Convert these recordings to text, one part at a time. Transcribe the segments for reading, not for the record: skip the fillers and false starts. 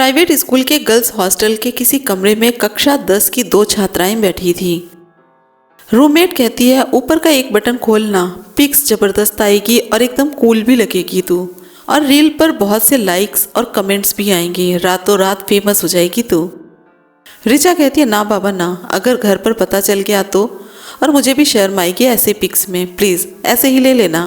Private school के girls hostel के किसी कमरे में कक्षा 10 की दो छात्राएं बैठी थी। रूममेट कहती है ऊपर का एक बटन खोलना, पिक्स जबरदस्त आएगी और एकदम कूल भी लगेगी तू, और रील पर बहुत से लाइक्स और कमेंट्स भी आएंगे, रातों रात फेमस हो जाएगी तू। रिचा कहती है ना बाबा ना, अगर घर पर पता चल गया तो, और मुझे भी शर्म आएगी ऐसे पिक्स में, प्लीज़ ऐसे ही ले लेना।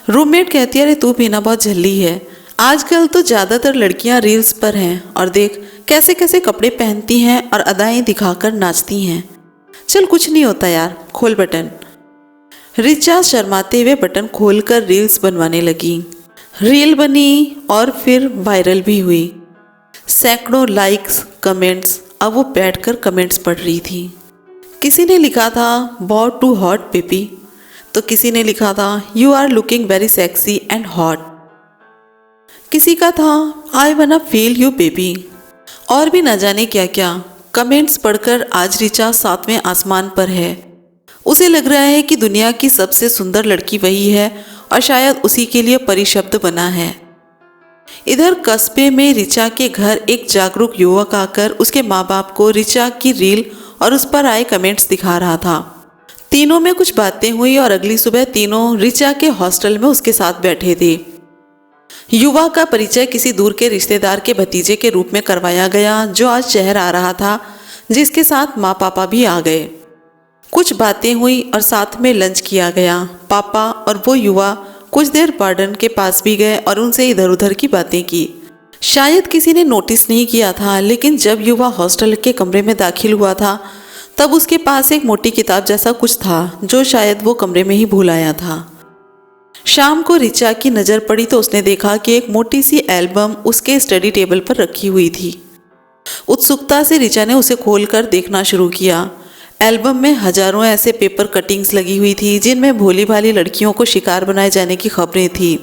रूममेट कहती है अरे तू भी ना बहुत झल्ली है, आजकल तो ज़्यादातर लड़कियां रील्स पर हैं और देख कैसे कैसे कपड़े पहनती हैं और अदाएं दिखाकर नाचती हैं। चल कुछ नहीं होता यार, खोल बटन। रिचा शर्माते हुए बटन खोलकर रील्स बनवाने लगी। रील बनी और फिर वायरल भी हुई। सैकड़ों लाइक्स, कमेंट्स। अब वो बैठकर कमेंट्स पढ़ रही थी। किसी ने लिखा था बहुत टू हॉट बेबी, तो किसी ने लिखा था you are looking very sexy and hot. किसी का था आई वाना फील यू बेबी, और भी न जाने क्या क्या। कमेंट्स पढ़कर आज रिचा 7वें आसमान पर है। उसे लग रहा है कि दुनिया की सबसे सुंदर लड़की वही है और शायद उसी के लिए परिशब्द बना है। इधर कस्बे में रिचा के घर एक जागरूक युवक आकर उसके माँ बाप को रिचा की रील और उस पर आए कमेंट्स दिखा रहा था। तीनों में कुछ बातें हुई और अगली सुबह तीनों रिचा के हॉस्टल में उसके साथ बैठे थे। युवा का परिचय किसी दूर के रिश्तेदार के भतीजे के रूप में करवाया गया जो आज शहर आ रहा था, जिसके साथ माँ पापा भी आ गए। कुछ बातें हुई और साथ में लंच किया गया। पापा और वो युवा कुछ देर वार्डन के पास भी गए और उनसे इधर उधर की बातें की। शायद किसी ने नोटिस नहीं किया था, लेकिन जब युवा हॉस्टल के कमरे में दाखिल हुआ था तब उसके पास एक मोटी किताब जैसा कुछ था जो शायद वो कमरे में ही भूल आया था। शाम को रिचा की नज़र पड़ी तो उसने देखा कि एक मोटी सी एल्बम उसके स्टडी टेबल पर रखी हुई थी। उत्सुकता से रिचा ने उसे खोलकर देखना शुरू किया। एल्बम में हजारों ऐसे पेपर कटिंग्स लगी हुई थी जिनमें भोली भाली लड़कियों को शिकार बनाए जाने की खबरें थी।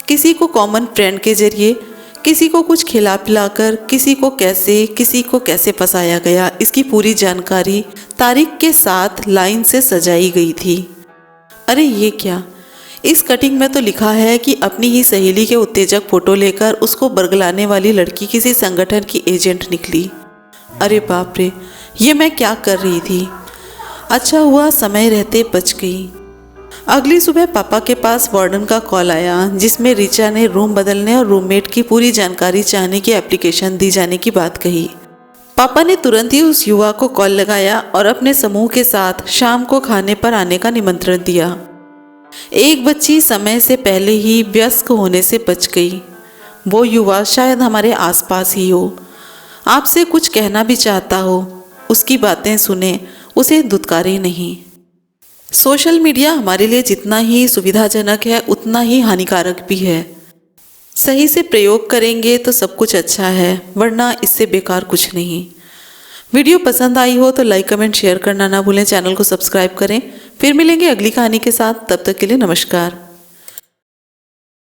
किसी को कॉमन फ्रेंड के जरिए, किसी को कुछ खिला पिलाकर, किसी को कैसे फंसाया गया, इसकी पूरी जानकारी तारीख के साथ लाइन से सजाई गई थी। अरे ये क्या, इस कटिंग में तो लिखा है कि अपनी ही सहेली के उत्तेजक फोटो लेकर उसको बरगलाने वाली लड़की किसी संगठन की एजेंट निकली। अरे बाप रे, ये मैं क्या कर रही थी। अच्छा हुआ समय रहते बच गई। अगली सुबह पापा के पास वार्डन का कॉल आया जिसमें रिचा ने रूम बदलने और रूममेट की पूरी जानकारी चाहने की एप्लीकेशन दी जाने की बात कही। पापा ने तुरंत ही उस युवा को कॉल लगाया और अपने समूह के साथ शाम को खाने पर आने का निमंत्रण दिया। एक बच्ची समय से पहले ही वयस्क होने से बच गई। वो युवा शायद हमारे आसपास ही हो, आपसे कुछ कहना भी चाहता हो। उसकी बातें सुने, उसे दुत्कारे नहीं। सोशल मीडिया हमारे लिए जितना ही सुविधाजनक है उतना ही हानिकारक भी है। सही से प्रयोग करेंगे तो सब कुछ अच्छा है, वरना इससे बेकार कुछ नहीं। वीडियो पसंद आई हो तो लाइक कमेंट शेयर करना ना भूलें। चैनल को सब्सक्राइब करें। फिर मिलेंगे अगली कहानी के साथ, तब तक के लिए नमस्कार।